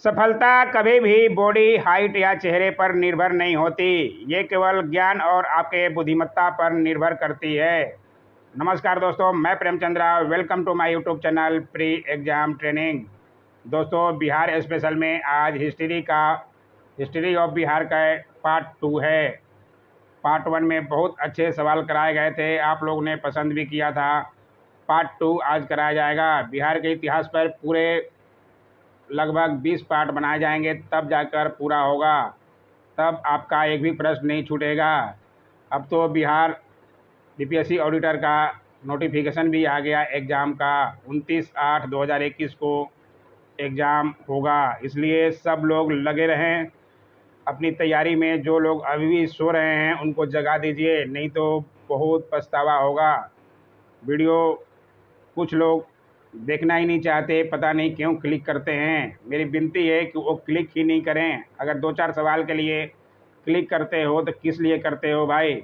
सफलता कभी भी बॉडी हाइट या चेहरे पर निर्भर नहीं होती। ये केवल ज्ञान और आपके बुद्धिमत्ता पर निर्भर करती है। नमस्कार दोस्तों, मैं Premchandra. Welcome to my YouTube channel pre exam training. दोस्तों, बिहार स्पेशल में आज हिस्ट्री ऑफ बिहार का पार्ट 2 है। पार्ट 1 में बहुत अच्छे सवाल कराए गए थे, आप लोगों ने पसंद भी किया था। पार्ट 2 आज कराया जाएगा। बिहार के इतिहास पर पूरे लगभग 20 पार्ट बनाए जाएंगे, तब जाकर पूरा होगा। तब आपका एक भी प्रश्न नहीं छूटेगा। अब तो बिहार बीपीएससी ऑडिटर का नोटिफिकेशन भी आ गया एग्ज़ाम का। 29/8/2021 को एग्ज़ाम होगा, इसलिए सब लोग लगे रहें अपनी तैयारी में। जो लोग अभी भी सो रहे हैं उनको जगा दीजिए, नहीं तो बहुत पछतावा होगा। वीडियो कुछ लोग देखना ही नहीं चाहते, पता नहीं क्यों क्लिक करते हैं। मेरी विनती है कि वो क्लिक ही नहीं करें। अगर 2-4 सवाल के लिए क्लिक करते हो तो किस लिए करते हो भाई?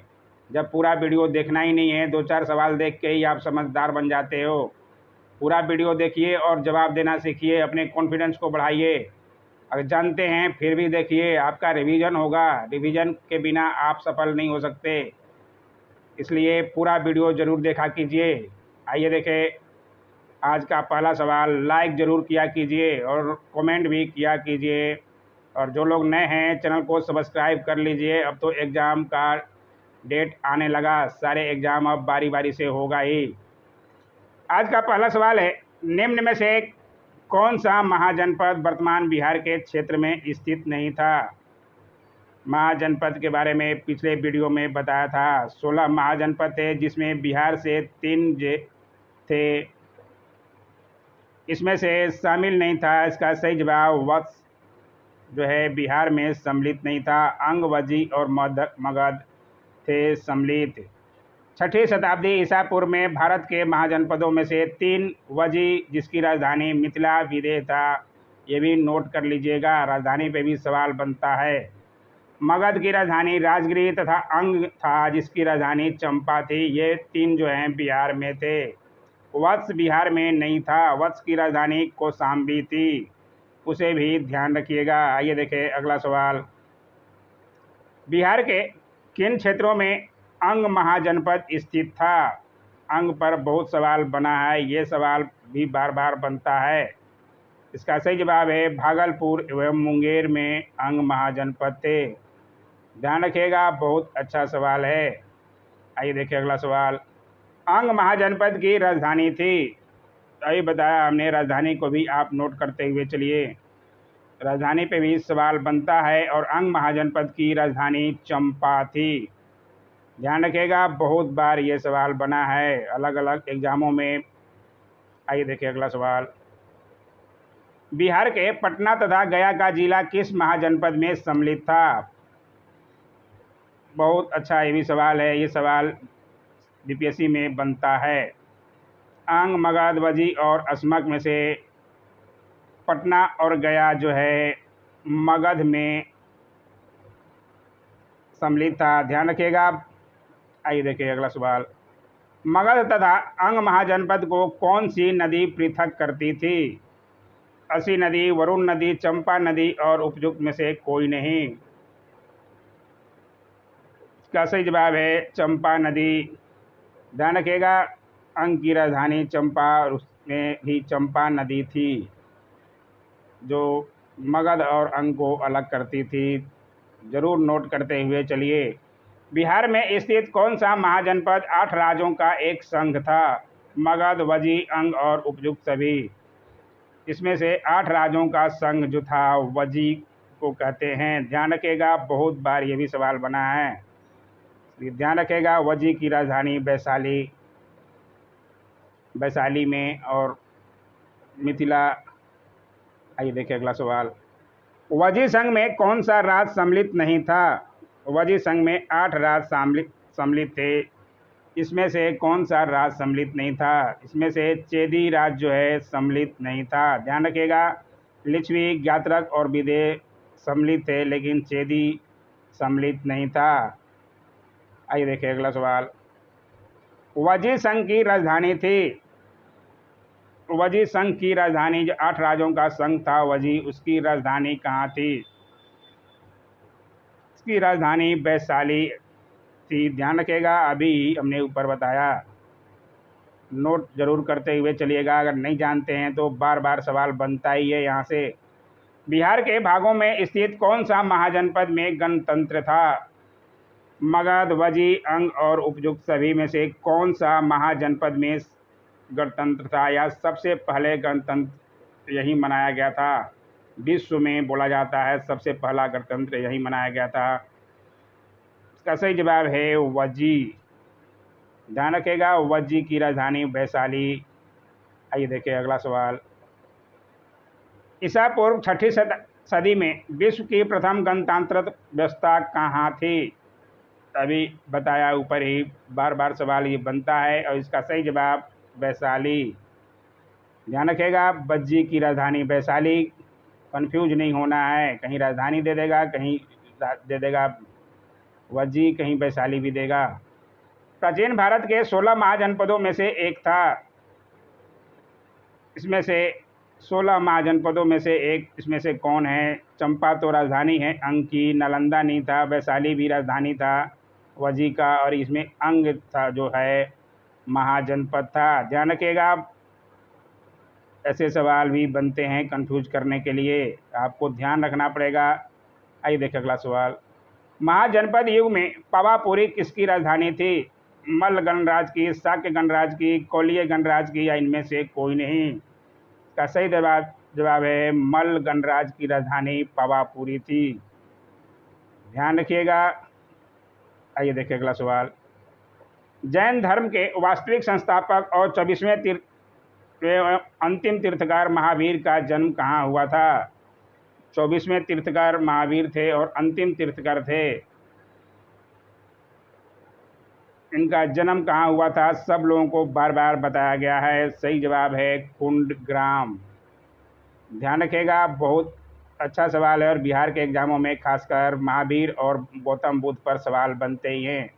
जब पूरा वीडियो देखना ही नहीं है, 2-4 सवाल देख के ही आप समझदार बन जाते हो। पूरा वीडियो देखिए और जवाब देना सीखिए, अपने कॉन्फिडेंस को बढ़ाइए। अगर जानते हैं फिर भी देखिए, आपका रिवीजन होगा। रिवीजन के बिना आप सफल नहीं हो सकते, इसलिए पूरा वीडियो ज़रूर देखा कीजिए। आइए देखें आज का पहला सवाल। लाइक ज़रूर किया कीजिए और कमेंट भी किया कीजिए। और जो लोग नए हैं चैनल को सब्सक्राइब कर लीजिए। अब तो एग्ज़ाम का डेट आने लगा, सारे एग्ज़ाम अब बारी बारी से होगा ही। आज का पहला सवाल है, निम्न में से कौन सा महाजनपद वर्तमान बिहार के क्षेत्र में स्थित नहीं था? महाजनपद के बारे में पिछले वीडियो में बताया था। 16 महाजनपद थे, जिसमें बिहार से 3 थे। इसमें से शामिल नहीं था। इसका सही जवाब वत्स जो है बिहार में सम्मिलित नहीं था। अंग, वजी और मगध थे सम्मिलित। 6ठी शताब्दी ईसा पूर्व में भारत के महाजनपदों में से 3 वजी, जिसकी राजधानी मिथिला विदेह था। ये भी नोट कर लीजिएगा, राजधानी पे भी सवाल बनता है। मगध की राजधानी राजगिरी तथा अंग था, जिसकी राजधानी चंपा थी। ये 3 जो हैं बिहार में थे। वत्स बिहार में नहीं था। वत्स की राजधानी कौशाम्बी थी, उसे भी ध्यान रखिएगा। आइए देखें अगला सवाल। बिहार के किन क्षेत्रों में अंग महाजनपद स्थित था? अंग पर बहुत सवाल बना है, ये सवाल भी बार बार बनता है। इसका सही जवाब है भागलपुर एवं मुंगेर में अंग महाजनपद थे। ध्यान रखिएगा, बहुत अच्छा सवाल है। आइए देखें अगला सवाल। अंग महाजनपद की राजधानी थी, अभी बताया हमने, राजधानी को भी आप नोट करते हुए चलिए। राजधानी पे भी सवाल बनता है और अंग महाजनपद की राजधानी चंपा थी। ध्यान रखिएगा, बहुत बार ये सवाल बना है अलग अलग एग्जामों में। आइए देखिए अगला सवाल। बिहार के पटना तथा गया का जिला किस महाजनपद में सम्मिलित था? बहुत अच्छा ये भी सवाल है। ये सवाल बीपीएससी में बनता है। अंग, मगध, वजी और अस्मक में से पटना और गया जो है मगध में सम्मिलित था। ध्यान रखिएगा। आइए देखिए अगला सवाल। मगध तथा अंग महाजनपद को कौन सी नदी पृथक करती थी? असी नदी, वरुण नदी, चंपा नदी और उपयुक्त में से कोई नहीं। इसका सही जवाब है चंपा नदी। ध्यान रखिएगा, अंग की राजधानी चंपा और उसमें भी चंपा नदी थी, जो मगध और अंग को अलग करती थी। जरूर नोट करते हुए चलिए। बिहार में स्थित कौन सा महाजनपद 8 राज्यों का एक संघ था? मगध, वजी, अंग और उपयुक्त सभी। इसमें से 8 राज्यों का संघ जो था वजी को कहते हैं। ध्यान रखिएगा, बहुत बार ये भी सवाल बना है। ध्यान रखिएगा, वजी की राजधानी वैशाली में और मिथिला। आइए देखिए अगला सवाल। वजी संघ में कौन सा राज्य सम्मिलित नहीं था? वजी संघ में 8 राज्य सम्मिलित थे। इसमें से कौन सा राज्य सम्मिलित नहीं था? इसमें से चेदी राज्य जो है सम्मिलित नहीं था। ध्यान रखिएगा, लिच्छवी, ज्ञात्रक और विदेह सम्मिलित थे, लेकिन चेदी सम्मिलित नहीं था। आइए देखिए अगला सवाल। वजी संघ की राजधानी थी वजी संघ की राजधानी, जो 8 राज्यों का संघ था वजी, उसकी राजधानी कहाँ थी? इसकी राजधानी वैशाली थी। ध्यान रखिएगा, अभी हमने ऊपर बताया। नोट जरूर करते हुए चलिएगा, अगर नहीं जानते हैं तो बार बार सवाल बनता ही है यहाँ से। बिहार के भागों में स्थित कौन सा महाजनपद में गणतंत्र था? मगध, वजी, अंग और उपयुक्त सभी में से कौन सा महाजनपद में गणतंत्र था, या सबसे पहले गणतंत्र यही मनाया गया था? विश्व में बोला जाता है सबसे पहला गणतंत्र यही मनाया गया था। इसका सही जवाब है वजी। ध्यान रखिएगा, वजी की राजधानी वैशाली। आइए देखिए अगला सवाल। ईसा पूर्व 6ठी सदी में विश्व की प्रथम गणतांत्रिक व्यवस्था कहाँ थी? अभी बताया ऊपर ही, बार बार सवाल ये बनता है, और इसका सही जवाब वैशाली। ध्यान रखिएगा, वज्जी की राजधानी वैशाली। कंफ्यूज नहीं होना है, कहीं राजधानी दे देगा, कहीं दे देगा वज्जी, कहीं वैशाली भी देगा। प्राचीन भारत के 16 महाजनपदों में से एक था। इसमें से 16 महाजनपदों में से एक, इसमें से कौन है? चंपा तो राजधानी है अंग की, नालंदा नहीं था, वैशाली भी राजधानी था वजी का, और इसमें अंग था जो है महाजनपद था। ध्यान रखिएगा, ऐसे सवाल भी बनते हैं कंफ्यूज करने के लिए, आपको ध्यान रखना पड़ेगा। आइए देखिए अगला सवाल। महाजनपद युग में पावापुरी किसकी राजधानी थी? मल्ल गणराज की, शाक्य गणराज की, कोलिय गणराज की, या इनमें से कोई नहीं? इसका सही जवाब है मल्ल गणराज की राजधानी पावापुरी थी। ध्यान रखिएगा। आइए देखिए अगला सवाल। जैन धर्म के वास्तविक संस्थापक और 24वें अंतिम तीर्थकार महावीर का जन्म कहाँ हुआ था? 24वें तीर्थकार महावीर थे और अंतिम तीर्थकार थे। इनका जन्म कहाँ हुआ था? सब लोगों को बार बार बताया गया है। सही जवाब है कुंडग्राम। ध्यान रखिएगा, बहुत अच्छा सवाल है, और बिहार के एग्जामों में खासकर महावीर और गौतम बुद्ध पर सवाल बनते ही हैं।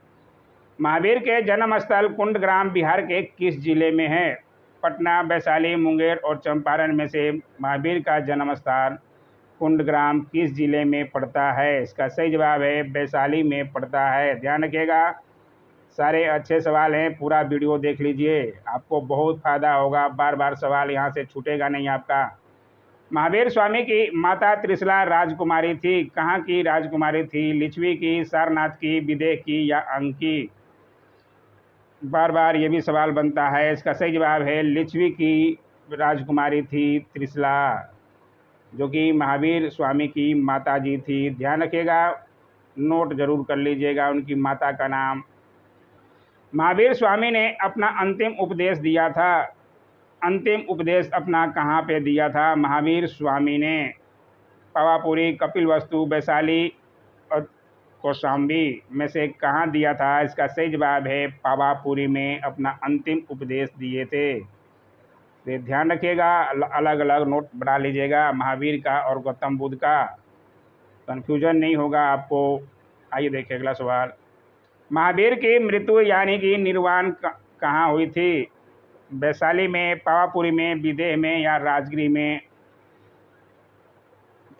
महावीर के जन्म स्थल कुंडग्राम बिहार के किस जिले में है? पटना, वैशाली, मुंगेर और चंपारण में से महावीर का जन्म स्थान कुंडग्राम किस जिले में पड़ता है? इसका सही जवाब है वैशाली में पड़ता है। ध्यान रखिएगा, सारे अच्छे सवाल हैं, पूरा वीडियो देख लीजिए, आपको बहुत फ़ायदा होगा। बार बार सवाल यहाँ से छूटेगा नहीं आपका। महावीर स्वामी की माता त्रिशला राजकुमारी थी। कहाँ की राजकुमारी थी? लिच्छवी की, सारनाथ की, विदेह की, या अंग की? बार बार ये भी सवाल बनता है। इसका सही जवाब है लिच्छवी की राजकुमारी थी त्रिशला, जो कि महावीर स्वामी की माता जी थी। ध्यान रखिएगा, नोट जरूर कर लीजिएगा उनकी माता का नाम। महावीर स्वामी ने अपना अंतिम उपदेश दिया था। अंतिम उपदेश अपना कहाँ पे दिया था महावीर स्वामी ने? पावापुरी, कपिलवस्तु, वैशाली और कौशाम्बी में से कहाँ दिया था? इसका सही जवाब है पावापुरी में अपना अंतिम उपदेश दिए थे। तो ध्यान रखिएगा, अलग अलग नोट बना लीजिएगा महावीर का और गौतम बुद्ध का, कन्फ्यूजन नहीं होगा आपको। आइए देखिए अगला सवाल। महावीर की मृत्यु यानी कि निर्वाण कहाँ हुई थी? वैशाली में, पावापुरी में, विदेह में, या राजगिरी में?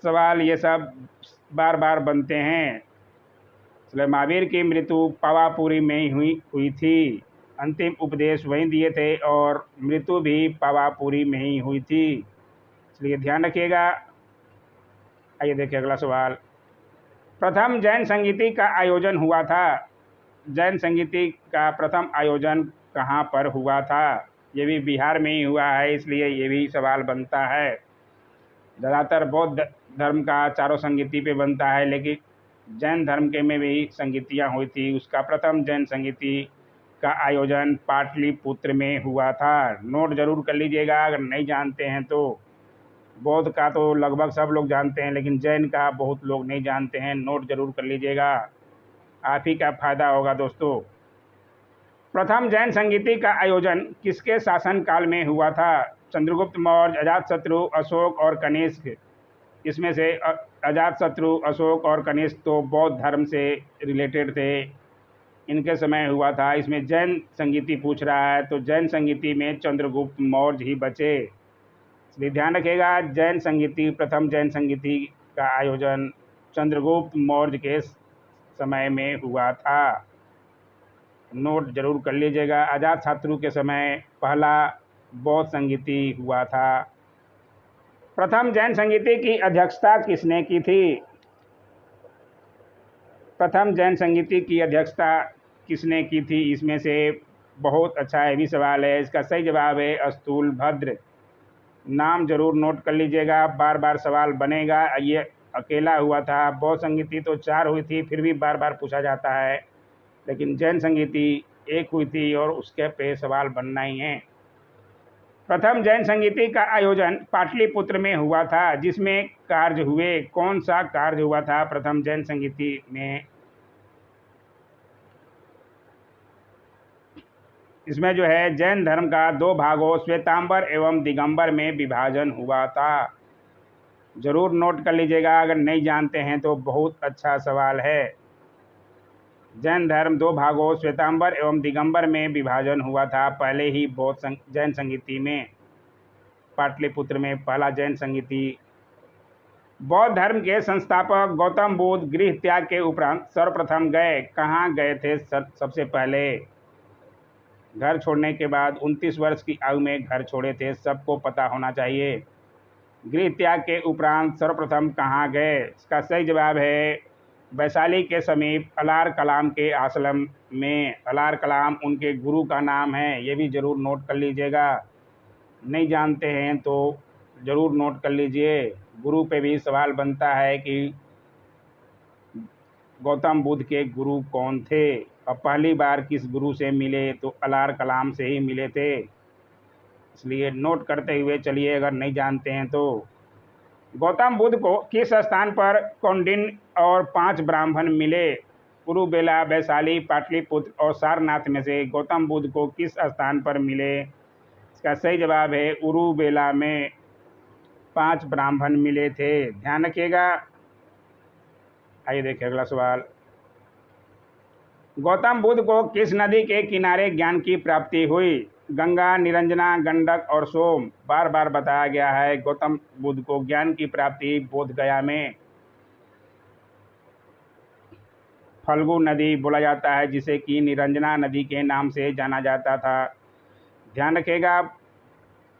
सवाल ये सब बार बार बनते हैं। इसलिए महावीर की मृत्यु पावापुरी में ही हुई थी। अंतिम उपदेश वहीं दिए थे और मृत्यु भी पावापुरी में ही हुई थी, इसलिए ध्यान रखिएगा। आइए देखिए अगला सवाल। प्रथम जैन संगीति का आयोजन हुआ था। जैन संगीति का प्रथम आयोजन कहाँ पर हुआ था? ये भी बिहार में ही हुआ है, इसलिए ये भी सवाल बनता है। ज़्यादातर बौद्ध धर्म का चारों संगीति पे बनता है, लेकिन जैन धर्म के में भी संगीतियाँ हुई थी। उसका प्रथम जैन संगीति का आयोजन पाटलिपुत्र में हुआ था। नोट जरूर कर लीजिएगा अगर नहीं जानते हैं तो। बौद्ध का तो लगभग सब लोग जानते हैं, लेकिन जैन का बहुत लोग नहीं जानते हैं। नोट जरूर कर लीजिएगा, आप ही का फायदा होगा दोस्तों। प्रथम जैन संगीति का आयोजन किसके शासनकाल में हुआ था? चंद्रगुप्त मौर्य, अजातशत्रु, अशोक और कनिष्क? इसमें से अजातशत्रु, अशोक और कनिष्क तो बौद्ध धर्म से रिलेटेड थे, इनके समय हुआ था। इसमें जैन संगीति पूछ रहा है, तो जैन संगीति में चंद्रगुप्त मौर्य ही बचे। इसलिए ध्यान रखिएगा, जैन संगीति, प्रथम जैन संगीति का आयोजन चंद्रगुप्त मौर्य के समय में हुआ था। नोट जरूर कर लीजिएगा। अजातशत्रु के समय पहला बौद्ध संगीति हुआ था। प्रथम जैन संगीति की अध्यक्षता किसने की थी? प्रथम जैन संगीति की अध्यक्षता किसने की थी? इसमें से बहुत अच्छा ये भी सवाल है। इसका सही जवाब है स्थूलभद्र। नाम जरूर नोट कर लीजिएगा, बार बार सवाल बनेगा। ये अकेला हुआ था। बौद्ध संगीति तो 4 हुई थी, फिर भी बार बार पूछा जाता है, लेकिन जैन संगीति 1 हुई थी और उसके पे सवाल बनना ही है। प्रथम जैन संगीति का आयोजन पाटलिपुत्र में हुआ था। जिसमें कार्य हुए, कौन सा कार्य हुआ था प्रथम जैन संगीति में? इसमें जो है जैन धर्म का 2 भागों श्वेतांबर एवं दिगंबर में विभाजन हुआ था। जरूर नोट कर लीजिएगा, अगर नहीं जानते हैं तो बहुत अच्छा सवाल है। जैन धर्म 2 भागों श्वेतांबर एवं दिगंबर में विभाजन हुआ था पहले ही बौद्ध जैन संगीति में। पाटलिपुत्र में पहला जैन संगीति। बौद्ध धर्म के संस्थापक गौतम बुद्ध गृह त्याग के उपरांत सर्वप्रथम कहाँ गए थे? सबसे पहले घर छोड़ने के बाद 29 वर्ष की आयु में घर छोड़े थे, सबको पता होना चाहिए। गृह त्याग के उपरांत सर्वप्रथम कहाँ गए? इसका सही जवाब है वैशाली के समीप अलार कलाम के आश्रम में। अलार कलाम उनके गुरु का नाम है, ये भी जरूर नोट कर लीजिएगा। नहीं जानते हैं तो जरूर नोट कर लीजिए। गुरु पे भी सवाल बनता है कि गौतम बुद्ध के गुरु कौन थे और पहली बार किस गुरु से मिले? तो अलार कलाम से ही मिले थे। इसलिए नोट करते हुए चलिए, अगर नहीं जानते हैं तो। गौतम बुद्ध को किस स्थान पर कौंडिन्य और 5 ब्राह्मण मिले? उरुबेला, वैशाली, पाटलिपुत्र और सारनाथ में से गौतम बुद्ध को किस स्थान पर मिले? इसका सही जवाब है उरुबेला में 5 ब्राह्मण मिले थे। ध्यान रखिएगा। आइए देखिए अगला सवाल। गौतम बुद्ध को किस नदी के किनारे ज्ञान की प्राप्ति हुई? गंगा, निरंजना, गंडक और सोम। बार बार बताया गया है गौतम बुद्ध को ज्ञान की प्राप्ति बोध गया में। फल्गु नदी बोला जाता है, जिसे कि निरंजना नदी के नाम से जाना जाता था। ध्यान रखिएगा,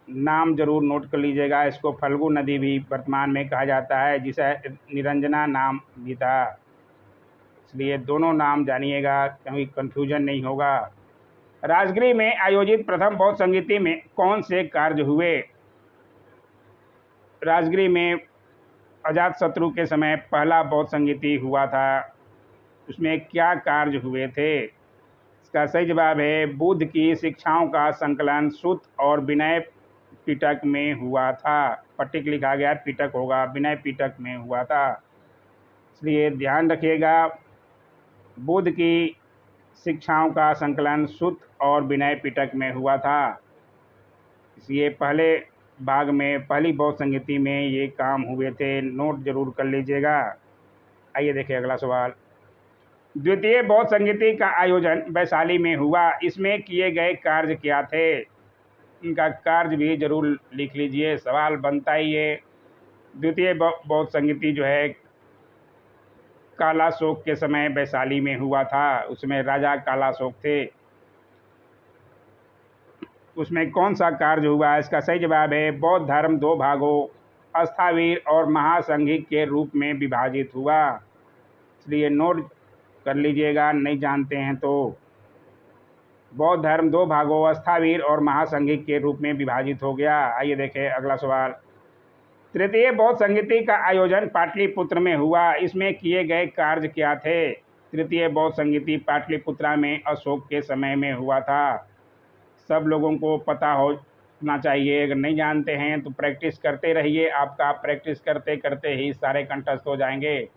नाम जरूर नोट कर लीजिएगा। इसको फल्गु नदी भी वर्तमान में कहा जाता है, जिसे निरंजना नाम भी था। इसलिए दोनों नाम जानिएगा, कहीं कंफ्यूजन नहीं होगा। राजगीर में आयोजित प्रथम बौद्ध संगीति में कौन से कार्य हुए? राजगीर में अजातशत्रु के समय पहला बौद्ध संगीति हुआ था। उसमें क्या कार्य हुए थे? इसका सही जवाब है बुद्ध की शिक्षाओं का संकलन सूत और विनय पिटक में हुआ था। पट्टिक लिखा गया, पिटक होगा, विनय पिटक में हुआ था। इसलिए ध्यान रखिएगा, बुद्ध की शिक्षाओं का संकलन सूत और विनय पिटक में हुआ था। इसलिए पहले भाग में पहली बौद्ध संगीति में ये काम हुए थे। नोट जरूर कर लीजिएगा। आइए देखिए अगला सवाल। द्वितीय बौद्ध संगीति का आयोजन वैशाली में हुआ। इसमें किए गए कार्य क्या थे? इनका कार्य भी जरूर लिख लीजिए, सवाल बनता ही है। द्वितीय बौद्ध संगीति जो है कालाशोक के समय वैशाली में हुआ था। उसमें राजा कालाशोक थे। उसमें कौन सा कार्य हुआ? इसका सही जवाब है बौद्ध धर्म 2 भागों अस्थावीर और महासंघिक के रूप में विभाजित हुआ। इसलिए नोट कर लीजिएगा, नहीं जानते हैं तो। बौद्ध धर्म 2 भागों अस्थावीर और महासंघिक के रूप में विभाजित हो गया। आइए देखें अगला सवाल। तृतीय बौद्ध संगीति का आयोजन पाटलिपुत्र में हुआ। इसमें किए गए कार्य क्या थे? तृतीय बौद्ध संगीति पाटलिपुत्र में अशोक के समय में हुआ था। सब लोगों को पता होना चाहिए। अगर नहीं जानते हैं तो प्रैक्टिस करते रहिए। आपका प्रैक्टिस करते करते ही सारे कंठस्थ हो जाएंगे,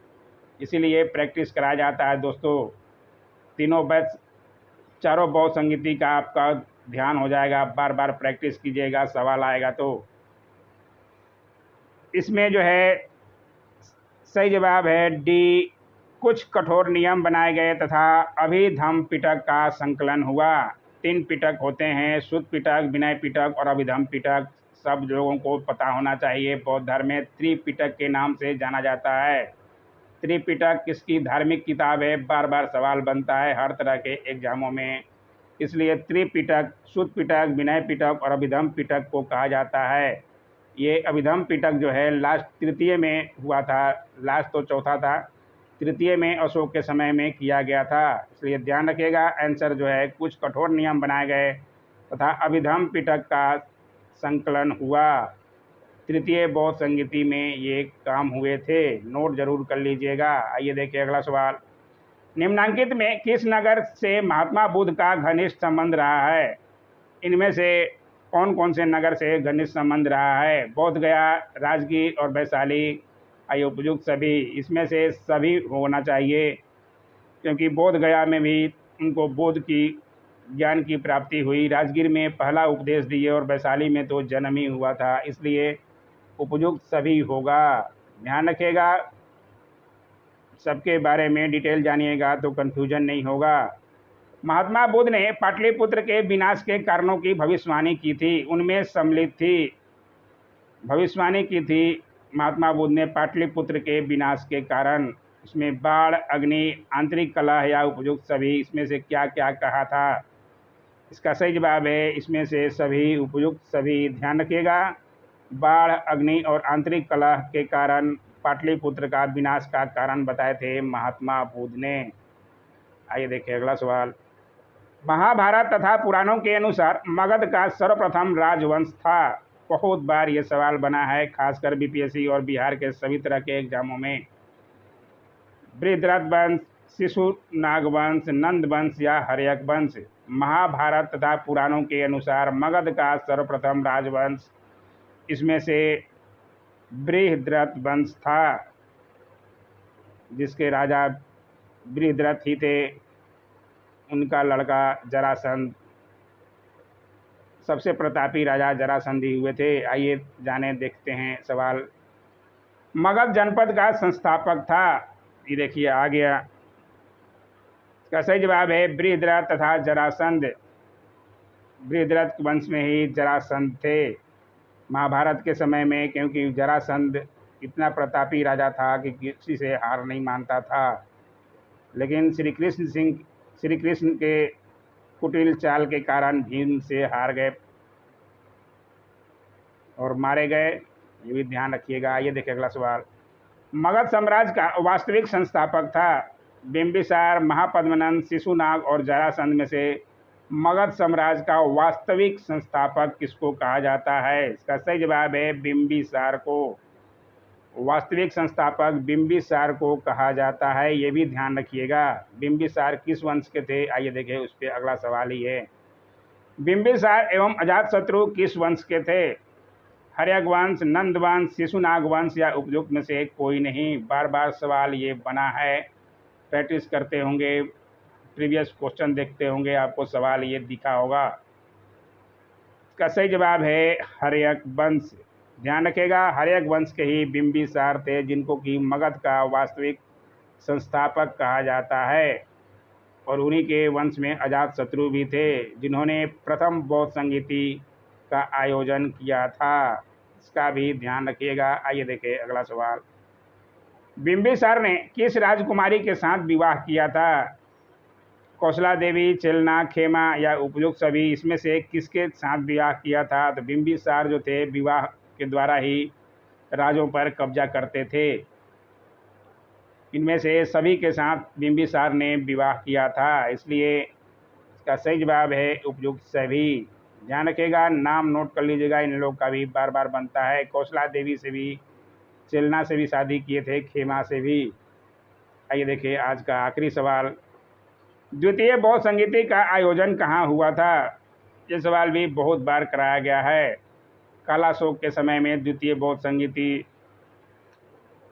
इसीलिए प्रैक्टिस कराया जाता है दोस्तों। चारों बौद्ध संगीति का आपका ध्यान हो जाएगा। बार बार प्रैक्टिस कीजिएगा, सवाल आएगा तो। इसमें जो है सही जवाब है डी, कुछ कठोर नियम बनाए गए तथा अभिधम पिटक का संकलन हुआ। 3 पिटक होते हैं, शुद्ध पिटक, विनय पिटक और अभिधम पिटक। सब लोगों को पता होना चाहिए। बौद्ध धर्म में त्रिपिटक के नाम से जाना जाता है। त्रिपिटक किसकी धार्मिक किताब है, बार बार सवाल बनता है हर तरह के एग्जामों में। इसलिए त्रिपिटक, शुद्ध पिटक, विनय पिटक और अभिधम पिटक को कहा जाता है। ये अभिधम पिटक जो है लास्ट तृतीय में हुआ था, लास्ट तो चौथा था, तृतीय में अशोक के समय में किया गया था। इसलिए ध्यान रखिएगा। आंसर जो है कुछ कठोर नियम बनाए गए तथा अभिधम पिटक का संकलन हुआ। तृतीय बौद्ध संगीति में ये काम हुए थे। नोट जरूर कर लीजिएगा। आइए देखिए अगला सवाल। निम्नांकित में किस नगर से महात्मा बुद्ध का घनिष्ठ संबंध रहा है? इनमें से कौन कौन से नगर से घनिष्ठ संबंध रहा है? बोध गया, राजगीर और वैशाली। आइए उपयुक्त सभी, इसमें से सभी होना चाहिए, क्योंकि बोध गया में भी उनको बोध की ज्ञान की प्राप्ति हुई, राजगीर में पहला उपदेश दिए और वैशाली में तो जन्म ही हुआ था। इसलिए उपयुक्त सभी होगा। ध्यान रखिएगा, सबके बारे में डिटेल जानिएगा तो कन्फ्यूजन नहीं होगा। महात्मा बुद्ध ने पाटलिपुत्र के विनाश के कारणों की भविष्यवाणी की थी, उनमें सम्मिलित थी। भविष्यवाणी की थी महात्मा बुद्ध ने पाटलिपुत्र के विनाश के कारण। इसमें बाढ़, अग्नि, आंतरिक कलह या उपयुक्त सभी, इसमें से क्या क्या कहा था? इसका सही जवाब है इसमें से सभी, उपयुक्त सभी। ध्यान रखिएगा, बाढ़, अग्नि और आंतरिक कलह के कारण पाटलिपुत्र का विनाश का कारण बताए थे महात्मा बुद्ध ने। आइए देखिए अगला सवाल। महाभारत तथा पुराणों के अनुसार मगध का सर्वप्रथम राजवंश था। बहुत बार ये सवाल बना है, खासकर बीपीएससी और बिहार के सभी तरह के एग्जामों में। बृहद्रथ वंश, शिशुनाग वंश, नंद वंश या हर्यक वंश? महाभारत तथा पुराणों के अनुसार मगध का सर्वप्रथम राजवंश, इसमें से बृहद्रथ वंश था, जिसके राजा बृहद्रथ ही थे। उनका लड़का जरासंध, सबसे प्रतापी राजा जरासंध ही हुए थे। आइए जाने देखते हैं सवाल। मगध जनपद का संस्थापक था, ये देखिए आ गया। इसका सही जवाब है बृहद्रथ तथा जरासंध। बृहद्रथ वंश में ही जरासंध थे महाभारत के समय में, क्योंकि जरासंध इतना प्रतापी राजा था कि किसी से हार नहीं मानता था। लेकिन श्री कृष्ण के कुटिल चाल के कारण भीम से हार गए और मारे गए, ये भी ध्यान रखिएगा। ये देखिए अगला सवाल। मगध साम्राज्य का वास्तविक संस्थापक था बिंबिसार, महापद्मनंद, शिशुनाग और जरासंध में से मगध साम्राज्य का वास्तविक संस्थापक किसको कहा जाता है? इसका सही जवाब है बिंबिसार को। वास्तविक संस्थापक बिंबिसार को कहा जाता है, ये भी ध्यान रखिएगा। बिंबिसार किस वंश के थे? आइए देखिए, उस पर अगला सवाल ही है। बिंबिसार एवं अजातशत्रु किस वंश के थे? हर्यक वंश, नंद वंश, शिशुनाग वंश या उपयुक्त में से कोई नहीं? बार बार सवाल ये बना है, प्रैक्टिस करते होंगे, प्रीवियस क्वेश्चन देखते होंगे, आपको सवाल ये दिखा होगा। इसका सही जवाब है हर्यक वंश। ध्यान रखिएगा, हर्यक वंश के ही बिंबिसार थे, जिनको कि मगध का वास्तविक संस्थापक कहा जाता है। और उन्हीं के वंश में अजातशत्रु भी थे, जिन्होंने प्रथम बौद्ध संगीति का आयोजन किया था। इसका भी ध्यान रखिएगा। आइए देखिए अगला सवाल। बिंबिसार ने किस राजकुमारी के साथ विवाह किया था? कौशला देवी, चेलना, खेमा या उपयुक्त सभी, इसमें से किसके साथ विवाह किया था? तो बिंबिसार जो थे विवाह के द्वारा ही राजों पर कब्जा करते थे। इनमें से सभी के साथ बिंबिसार ने विवाह किया था, इसलिए इसका सही जवाब है उपयुक्त सभी। ध्यान रखिएगा, नाम नोट कर लीजिएगा, इन लोग का भी बार बार बनता है। कौशला देवी से भी, चेलना से भी शादी किए थे, खेमा से भी। आइए देखिए आज का आखिरी सवाल। द्वितीय बौद्ध संगीति का आयोजन कहाँ हुआ था? ये सवाल भी बहुत बार कराया गया है। कालाशोक के समय में द्वितीय बौद्ध संगीति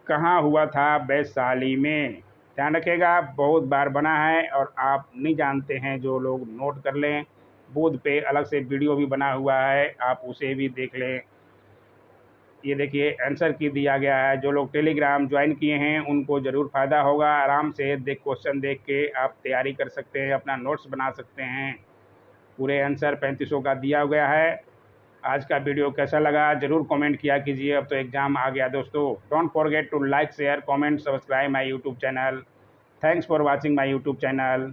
कहाँ हुआ था? वैशाली में। ध्यान रखिएगा, बहुत बार बना है और आप नहीं जानते हैं जो लोग, नोट कर लें। बुद्ध पे अलग से वीडियो भी बना हुआ है, आप उसे भी देख लें। ये देखिए आंसर की दिया गया है। जो लोग टेलीग्राम ज्वाइन किए हैं उनको ज़रूर फ़ायदा होगा। आराम से क्वेश्चन देख के आप तैयारी कर सकते हैं, अपना नोट्स बना सकते हैं। पूरे आंसर 3500 का दिया गया है। आज का वीडियो कैसा लगा ज़रूर कमेंट किया कीजिए। अब तो एग्ज़ाम आ गया दोस्तों। Don't forget to like share comment subscribe my YouTube channel. Thanks for watching my YouTube channel.